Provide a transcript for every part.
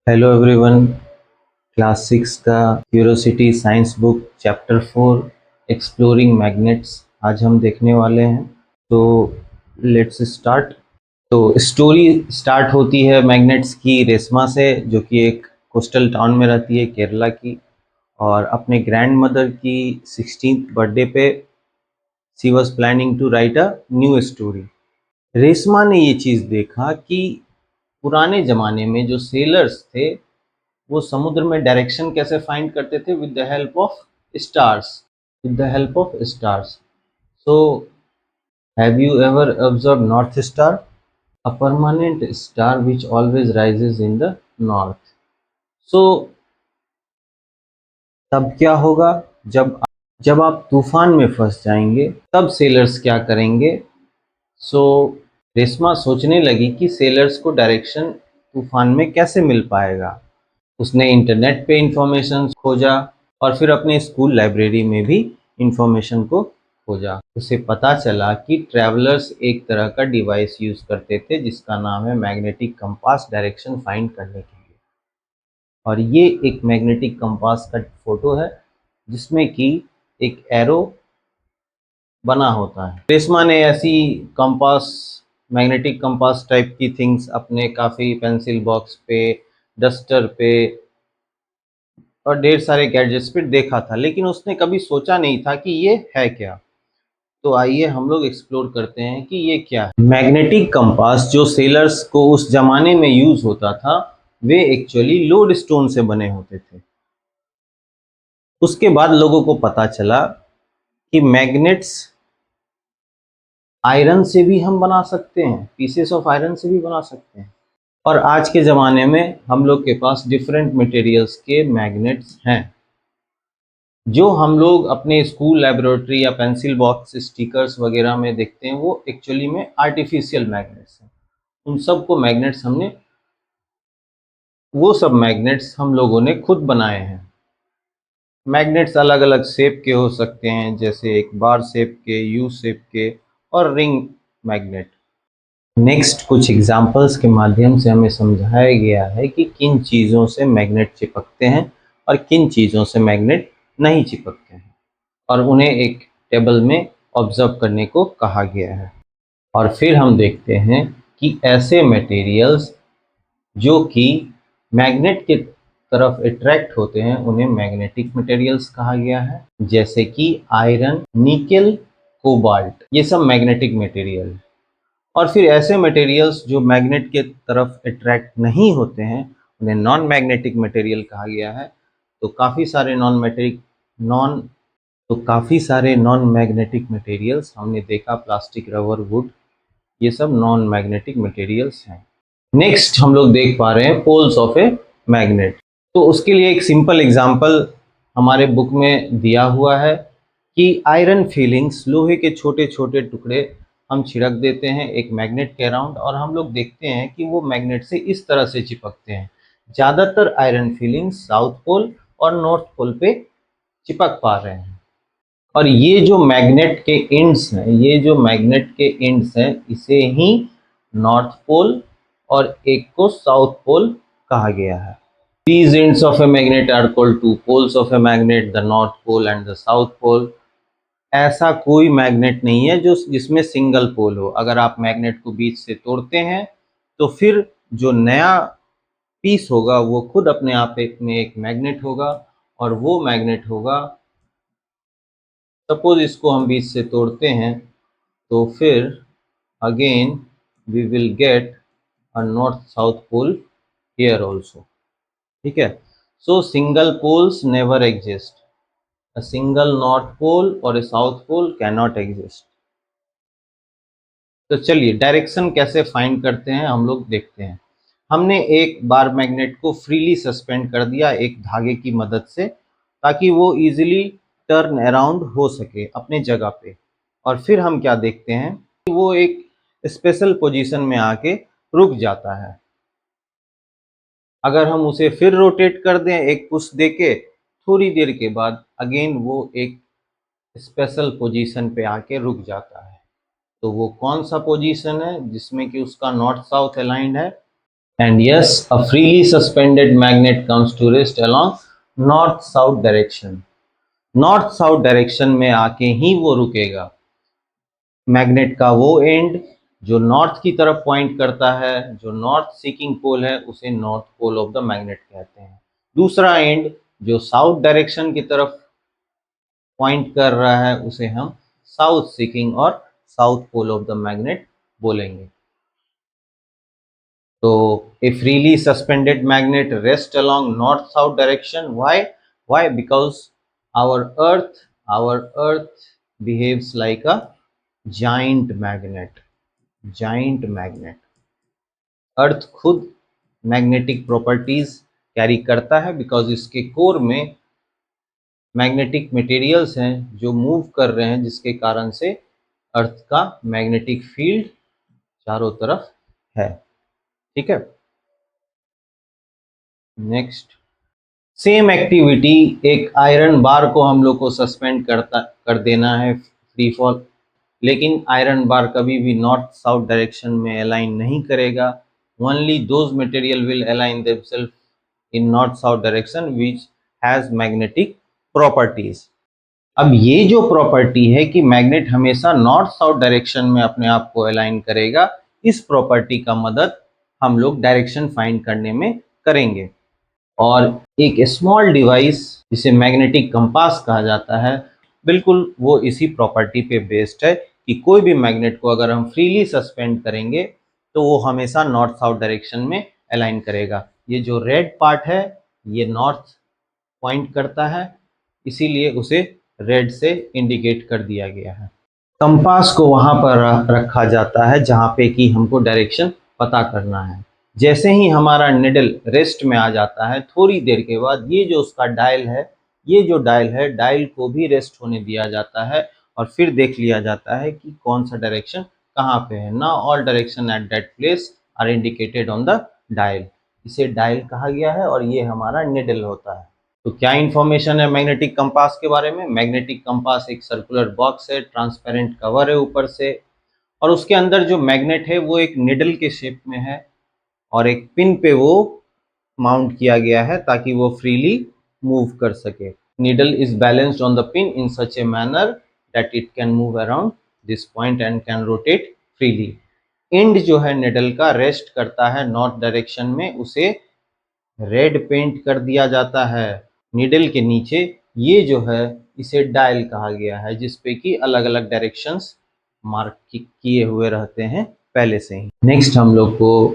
Hello everyone. Class 6 का curiosity science book chapter 4 exploring magnets आज हम देखने वाले हैं। तो लेट्स स्टार्ट। तो स्टोरी स्टार्ट होती है मैग्नेट्स की रेशमा से, जो कि एक कोस्टल टाउन में रहती है केरला की, और अपने ग्रैंड मदर की 16th बर्थडे पे she was planning to write a new story. Reshma ने ये चीज़ देखा कि पुराने ज़माने में जो सेलर्स थे वो समुद्र में डायरेक्शन कैसे फाइंड करते थे, with the help of stars. So have you ever observe north star, a permanent star which always rises in the north. So तब क्या होगा, जब जब आप तूफान में फंस जाएंगे तब सेलर्स क्या करेंगे। सो रेशमा सोचने लगी कि सेलर्स को डायरेक्शन तूफान में कैसे मिल पाएगा। उसने इंटरनेट पे इंफॉर्मेशन खोजा और फिर अपने स्कूल लाइब्रेरी में भी इंफॉर्मेशन को खोजा। उसे पता चला कि ट्रैवलर्स एक तरह का डिवाइस यूज करते थे जिसका नाम है मैग्नेटिक कंपास, डायरेक्शन फाइंड करने के लिए। और ये एक मैग्नेटिक कंपास का फोटो है जिसमें कि एक एरो बना होता है। रेशमा ने ऐसी कंपास, मैग्नेटिक कंपास टाइप की थिंग्स अपने काफ़ी पेंसिल बॉक्स पे, डस्टर पे और ढेर सारे गैजेट्स पे देखा था, लेकिन उसने कभी सोचा नहीं था कि ये है क्या। तो आइए हम लोग एक्सप्लोर करते हैं कि ये क्या है। मैग्नेटिक कंपास जो सेलर्स को उस जमाने में यूज होता था, वे एक्चुअली लोड स्टोन से बने होते थे। उसके बाद लोगों को पता चला कि मैग्नेट्स आयरन से भी हम बना सकते हैं, पीसेस ऑफ आयरन से भी बना सकते हैं। और आज के ज़माने में हम लोग के पास डिफरेंट मटेरियल्स के मैग्नेट्स हैं जो हम लोग अपने स्कूल लेबोरेटरी या पेंसिल बॉक्स स्टिकर्स वगैरह में देखते हैं। वो एक्चुअली में आर्टिफिशियल मैग्नेट्स हैं। उन सब को मैग्नेट्स हमने वो सब मैग्नेट्स हम लोगों ने खुद बनाए हैं। मैग्नेट्स अलग अलग शेप के हो सकते हैं, जैसे एक बार शेप के, यू शेप के और रिंग मैग्नेट। नेक्स्ट कुछ एग्जाम्पल्स के माध्यम से हमें समझाया गया है कि किन चीज़ों से मैग्नेट चिपकते हैं और किन चीज़ों से मैग्नेट नहीं चिपकते हैं, और उन्हें एक टेबल में ऑब्जर्व करने को कहा गया है। और फिर हम देखते हैं कि ऐसे मटेरियल्स जो कि मैग्नेट की तरफ अट्रैक्ट होते हैं उन्हें मैग्नेटिक मटेरियल्स कहा गया है, जैसे कि आयरन, निकेल, कोबाल्ट, ये सब मैग्नेटिक मटेरियल है। और फिर ऐसे मटेरियल्स जो मैग्नेट के तरफ अट्रैक्ट नहीं होते हैं उन्हें नॉन मैग्नेटिक मटेरियल कहा गया है। तो काफ़ी सारे नॉन मैग्नेटिक मटेरियल्स हमने देखा, प्लास्टिक, रबर, वुड, ये सब नॉन मैग्नेटिक मटेरियल्स हैं। नेक्स्ट हम लोग देख पा रहे हैं पोल्स ऑफ ए मैग्नेट। तो उसके लिए एक सिंपल एग्जांपल हमारे बुक में दिया हुआ है कि आयरन फीलिंग्स, लोहे के छोटे छोटे टुकड़े हम छिड़क देते हैं एक मैग्नेट के अराउंड, और हम लोग देखते हैं कि वो मैग्नेट से इस तरह से चिपकते हैं। ज़्यादातर आयरन फीलिंग्स साउथ पोल और नॉर्थ पोल पे चिपक पा रहे हैं। और ये जो मैग्नेट के एंड्स हैं इसे ही नॉर्थ पोल और एक को साउथ पोल कहा गया है। These ends of a magnet are called two poles of a magnet, the north pole and the south pole. ऐसा कोई मैग्नेट नहीं है जो जिसमें सिंगल पोल हो। अगर आप मैग्नेट को बीच से तोड़ते हैं तो फिर जो नया पीस होगा वो खुद अपने आप में एक मैग्नेट होगा, और वो मैग्नेट होगा, सपोज इसको हम बीच से तोड़ते हैं तो फिर again we will get a north south pole here also. ठीक है। So single poles never exist, a single north pole और a south pole cannot exist. तो चलिए डायरेक्शन कैसे फाइंड करते हैं हम लोग देखते हैं। हमने एक बार मैग्नेट को फ्रीली सस्पेंड कर दिया एक धागे की मदद से, ताकि वो इजीली टर्न अराउंड हो सके अपने जगह पे। और फिर हम क्या देखते हैं कि वो एक स्पेशल पोजीशन में आके रुक जाता है। अगर हम उसे फिर रोटेट कर दें एक पुश देके, थोड़ी देर के बाद अगेन वो एक स्पेशल पोजीशन पे आके रुक जाता है। तो वो कौन सा पोजीशन है जिसमें कि उसका नॉर्थ साउथ अलाइंड है? And yes, a freely suspended magnet comes to rest along north-south direction. North south direction में आके ही वो रुकेगा। मैग्नेट का वो एंड जो नॉर्थ की तरफ पॉइंट करता है, जो नॉर्थ सीकिंग पोल है, उसे north pole of the magnet कहते हैं। दूसरा एंड जो साउथ डायरेक्शन की तरफ पॉइंट कर रहा है, उसे हम साउथ सीकिंग और south pole of the magnet बोलेंगे। तो a freely suspended magnet rests along north south direction. Why? Because our earth behaves like a giant magnet. अर्थ खुद मैग्नेटिक प्रॉपर्टीज कैरी करता है बिकॉज इसके कोर में मैग्नेटिक मटेरियल्स हैं जो मूव कर रहे हैं, जिसके कारण से अर्थ का मैग्नेटिक फील्ड चारों तरफ है। ठीक है, नेक्स्ट, सेम एक्टिविटी एक आयरन बार को हम लोग को सस्पेंड कर देना है फ्री फॉल, लेकिन आयरन बार कभी भी नॉर्थ साउथ डायरेक्शन में अलाइन नहीं करेगा। Only those material will align themselves in north south direction which has magnetic properties. अब ये जो प्रॉपर्टी है कि मैग्नेट हमेशा नॉर्थ साउथ डायरेक्शन में अपने आप को अलाइन करेगा, इस प्रॉपर्टी का मदद हम लोग डायरेक्शन फाइंड करने में करेंगे। और एक स्मॉल डिवाइस जिसे मैग्नेटिक कंपास कहा जाता है, बिल्कुल वो इसी प्रॉपर्टी पे बेस्ड है कि कोई भी मैग्नेट को अगर हम फ्रीली सस्पेंड करेंगे तो वो हमेशा नॉर्थ साउथ डायरेक्शन में अलाइन करेगा। ये जो रेड पार्ट है ये नॉर्थ पॉइंट करता है, इसीलिए उसे रेड से इंडिकेट कर दिया गया है। कंपास को वहां पर रखा जाता है जहां पे कि हमको डायरेक्शन पता करना है। जैसे ही हमारा निडल रेस्ट में आ जाता है, थोड़ी देर के बाद ये जो उसका डायल है, ये जो डायल है, डायल को भी रेस्ट होने दिया जाता है और फिर देख लिया जाता है कि कौन सा डायरेक्शन कहाँ पे है। Now all direction at that place are indicated on the dial. इसे डायल कहा गया है और ये हमारा निडल होता है। तो क्या इंफॉर्मेशन है मैग्नेटिक कंपास के बारे में? मैग्नेटिक कंपास एक सर्कुलर बॉक्स है, ट्रांसपेरेंट कवर है ऊपर से, और उसके अंदर जो मैग्नेट है वो एक निडल के शेप में है और एक पिन पे वो माउंट किया गया है ताकि वो फ्रीली मूव कर सके। Needle is balanced on the pin in such a manner that it can move around this point and can rotate freely. And जो है निडल का रेस्ट करता है नॉर्थ डायरेक्शन में, उसे रेड पेंट कर दिया जाता है। नीडल के नीचे ये जो है इसे डायल कहा गया है, जिसपे कि अलग अलग डायरेक्शंस मार्क किए हुए रहते हैं पहले से ही। नेक्स्ट हम लोग को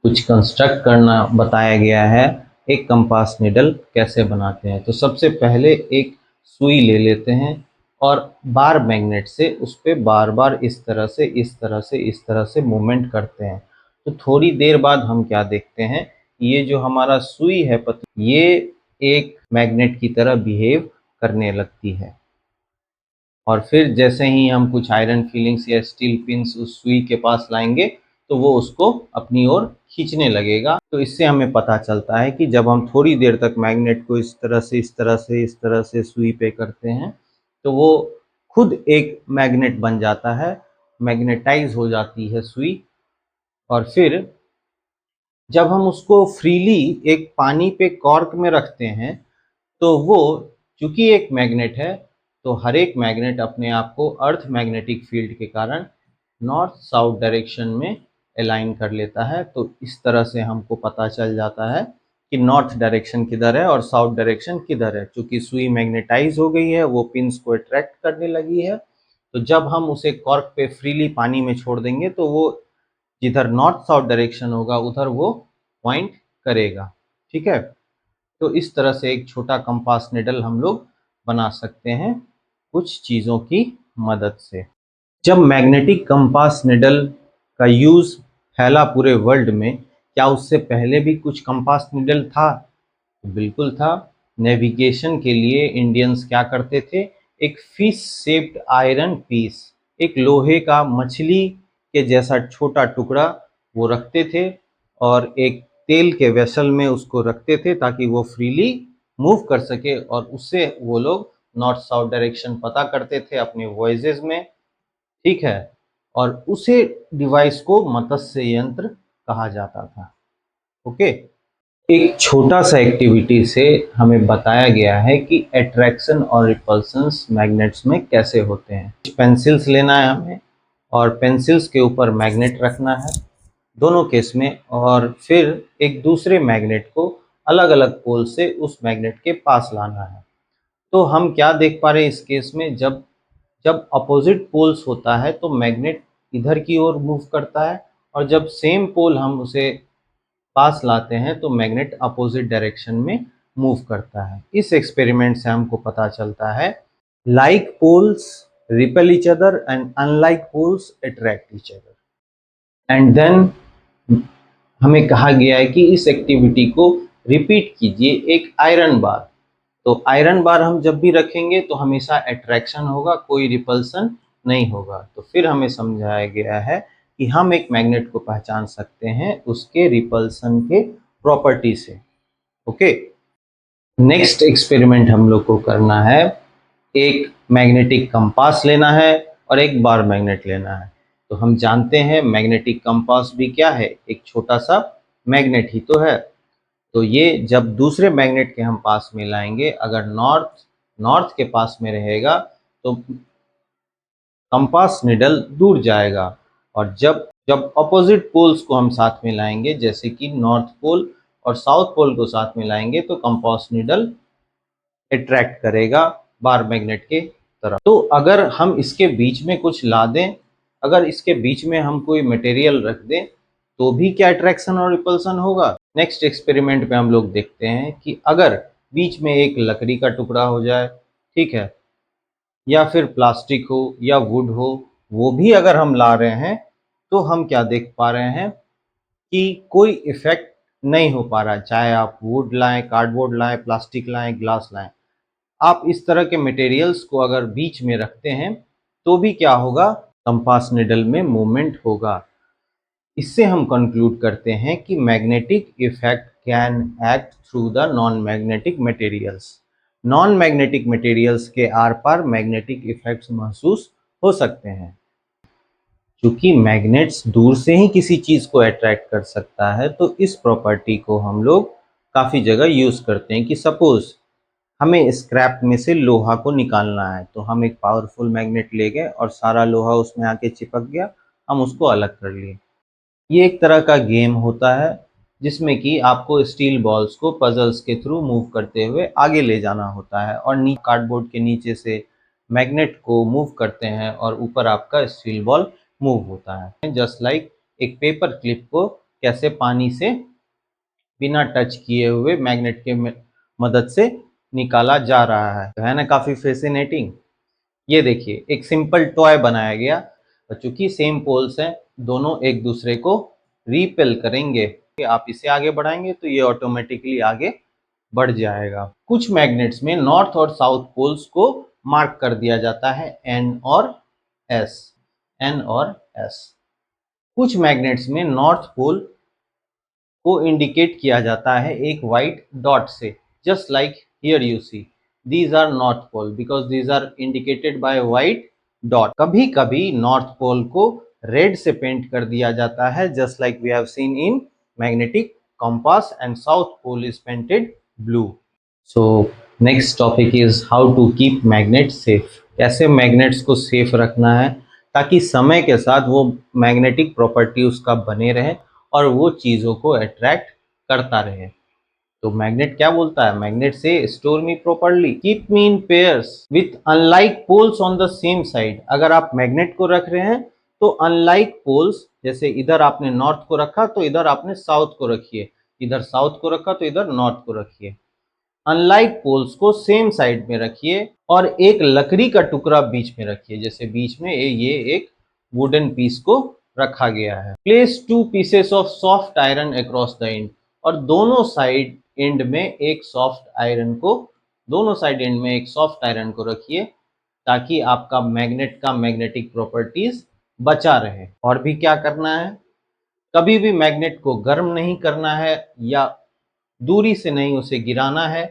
कुछ कंस्ट्रक्ट करना बताया गया है, एक कंपास नीडल कैसे बनाते हैं। तो सबसे पहले एक सुई ले लेते हैं और बार मैग्नेट से उस पर बार बार इस तरह से मूवमेंट करते हैं। तो थोड़ी देर बाद हम क्या देखते हैं, ये जो हमारा सुई है पतली, ये एक मैग्नेट की तरह बिहेव करने लगती है। और फिर जैसे ही हम कुछ आयरन फीलिंग्स या स्टील पिंस उस सुई के पास लाएंगे तो वो उसको अपनी ओर खींचने लगेगा। तो इससे हमें पता चलता है कि जब हम थोड़ी देर तक मैग्नेट को इस तरह से सुई पे करते हैं तो वो खुद एक मैग्नेट बन जाता है, मैग्नेटाइज हो जाती है सुई। और फिर जब हम उसको फ्रीली एक पानी पे कॉर्क में रखते हैं तो वो, चूंकि एक मैग्नेट है, तो हर एक मैग्नेट अपने आप को अर्थ मैग्नेटिक फील्ड के कारण नॉर्थ साउथ डायरेक्शन में अलाइन कर लेता है। तो इस तरह से हमको पता चल जाता है कि नॉर्थ डायरेक्शन किधर है और साउथ डायरेक्शन किधर है। चूंकि सुई मैग्नेटाइज हो गई है, वो पिंस को अट्रैक्ट करने लगी है, तो जब हम उसे कॉर्क पे फ्रीली पानी में छोड़ देंगे तो वो जिधर नॉर्थ साउथ डायरेक्शन होगा उधर वो पॉइंट करेगा। ठीक है, तो इस तरह से एक छोटा कंपास निडल हम लोग बना सकते हैं कुछ चीज़ों की मदद से। जब मैग्नेटिक कंपास निडल का यूज़ फैला पूरे वर्ल्ड में, क्या उससे पहले भी कुछ कंपास निडल था? बिल्कुल था। नेविगेशन के लिए इंडियंस क्या करते थे, एक फिश शेप्ड आयरन पीस, एक लोहे का मछली के जैसा छोटा टुकड़ा वो रखते थे और एक तेल के वेसल में उसको रखते थे ताकि वो फ्रीली मूव कर सके, और उससे वो लोग नॉर्थ साउथ डायरेक्शन पता करते थे अपने वॉयजेज में। ठीक है, और उसे डिवाइस को मत्स्य यंत्र कहा जाता था। ओके। एक छोटा सा एक्टिविटी से हमें बताया गया है कि अट्रैक्शन और रिपल्शंस मैग्नेट्स में कैसे होते हैं। पेंसिल्स लेना है हमें और पेंसिल्स के ऊपर मैग्नेट रखना है दोनों केस में, और फिर एक दूसरे मैग्नेट को अलग अलग पोल से उस मैग्नेट के पास लाना है। तो हम क्या देख पा रहे हैं इस केस में, जब जब अपोजिट पोल्स होता है तो मैग्नेट इधर की ओर मूव करता है, और जब सेम पोल हम उसे पास लाते हैं तो मैग्नेट अपोजिट डायरेक्शन में मूव करता है। इस एक्सपेरिमेंट से हमको पता चलता है like poles repel each other and unlike poles attract each other. And then हमें कहा गया है कि इस एक्टिविटी को रिपीट कीजिए एक आयरन बार। तो आयरन बार हम जब भी रखेंगे तो हमेशा अट्रैक्शन होगा, कोई रिपल्सन नहीं होगा। तो फिर हमें समझाया गया है कि हम एक मैग्नेट को पहचान सकते हैं उसके रिपल्सन के प्रॉपर्टी से। ओके, नेक्स्ट एक्सपेरिमेंट हम लोग को करना है, एक मैग्नेटिक कंपास लेना है और एक बार मैग्नेट लेना है। तो हम जानते हैं मैग्नेटिक कंपास भी क्या है, एक छोटा सा मैग्नेट ही तो है। तो ये जब दूसरे मैग्नेट के हम पास में लाएंगे, अगर नॉर्थ नॉर्थ के पास में रहेगा तो कंपास निडल दूर जाएगा, और जब जब अपोजिट पोल्स को हम साथ में लाएंगे, जैसे कि नॉर्थ पोल और साउथ पोल को साथ में लाएंगे, तो कंपास निडल अट्रैक्ट करेगा बार मैग्नेट के तरफ। तो अगर हम इसके बीच में कुछ ला दें, अगर इसके बीच में हम कोई मटेरियल रख दें, तो भी क्या अट्रैक्शन और रिपल्सन होगा। नेक्स्ट एक्सपेरिमेंट में हम लोग देखते हैं कि अगर बीच में एक लकड़ी का टुकड़ा हो जाए, ठीक है, या फिर प्लास्टिक हो या वुड हो, वो भी अगर हम ला रहे हैं, तो हम क्या देख पा रहे हैं कि कोई इफेक्ट नहीं हो पा रहा है। चाहे आप वुड लाएं, कार्डबोर्ड लाएं, प्लास्टिक लाएं, ग्लास लाएं, आप इस तरह के मटेरियल्स को अगर बीच में रखते हैं तो भी क्या होगा, कंपास निडल में मूवमेंट होगा। इससे हम कंक्लूड करते हैं कि magnetic effect can act through the non magnetic materials. Non magnetic materials के आर पार मैग्नेटिक इफेक्ट्स महसूस हो सकते हैं। क्योंकि मैग्नेट्स दूर से ही किसी चीज को अट्रैक्ट कर सकता है, तो इस प्रॉपर्टी को हम लोग काफी जगह यूज करते हैं कि सपोज हमें स्क्रैप में से लोहा को निकालना है, तो हम एक पावरफुल मैग्नेट ले गए और सारा लोहा उसमें आके चिपक गया, हम उसको अलग कर लिए। ये एक तरह का गेम होता है जिसमें कि आपको स्टील बॉल्स को पजल्स के थ्रू मूव करते हुए आगे ले जाना होता है, और कार्डबोर्ड के नीचे से मैग्नेट को मूव करते हैं और ऊपर आपका स्टील बॉल मूव होता है। जस्ट लाइक एक पेपर क्लिप को कैसे पानी से बिना टच किए हुए मैग्नेट के मदद से निकाला जा रहा है ना, काफी फैसिनेटिंग। ये देखिए एक सिंपल टॉय बनाया गया, और चूंकि सेम पोल्स हैं, दोनों एक दूसरे को रिपेल करेंगे। आप इसे आगे बढ़ाएंगे तो ये ऑटोमेटिकली आगे बढ़ जाएगा। कुछ मैग्नेट्स में नॉर्थ और साउथ पोल्स को मार्क कर दिया जाता है एन और एस, एन और एस। कुछ मैग्नेट्स में नॉर्थ पोल को इंडिकेट किया जाता है एक वाइट डॉट से, just like here you see these are north pole because these are indicated by white dot. कभी कभी नॉर्थ पोल को रेड से पेंट कर दिया जाता है, just like we have seen in magnetic compass, and south pole is painted blue. So next topic is how to keep magnet safe. कैसे magnets को सेफ रखना है ताकि समय के साथ वो मैग्नेटिक प्रॉपर्टी उसका बने रहे और वो चीज़ों को अट्रैक्ट करता रहे। तो मैग्नेट क्या बोलता है, मैग्नेट से store me properly, keep me in pairs with unlike poles on the same side. अगर आप मैग्नेट को रख रहे हैं तो अनलाइक पोल्स, जैसे इधर आपने नॉर्थ को रखा तो इधर आपने साउथ को रखिए, इधर साउथ को रखा तो इधर नॉर्थ को रखिए। अनलाइक पोल्स को सेम साइड में रखिए और एक लकड़ी का टुकड़ा बीच में रखिए, जैसे बीच में ये एक वुडन पीस को रखा गया है। Place two pieces of soft iron across the end, और दोनों साइड एंड में एक सॉफ्ट आयरन को, दोनों साइड एंड में एक सॉफ्ट आयरन को रखिए ताकि आपका मैग्नेट का मैग्नेटिक प्रॉपर्टीज बचा रहे। और भी क्या करना है, कभी भी मैग्नेट को गर्म नहीं करना है, या दूरी से नहीं उसे गिराना है,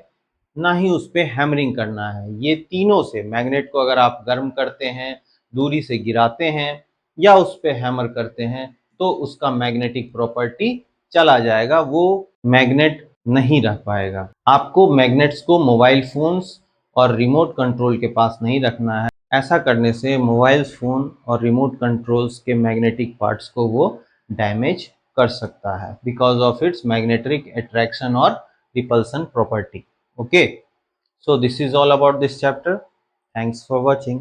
ना ही उस पर हैमरिंग करना है। ये तीनों से, मैग्नेट को अगर आप गर्म करते हैं, दूरी से गिराते हैं, या उस पर हैमर करते हैं, तो उसका मैग्नेटिक प्रॉपर्टी चला जाएगा, वो मैग्नेट नहीं रह पाएगा। आपको मैग्नेट्स को मोबाइल फोन्स और रिमोट कंट्रोल के पास नहीं रखना है। ऐसा करने से मोबाइल फोन और रिमोट कंट्रोल्स के मैग्नेटिक पार्ट्स को वो डैमेज कर सकता है because of its magnetic attraction और repulsion property. Okay, so this is all about this chapter. Thanks for watching.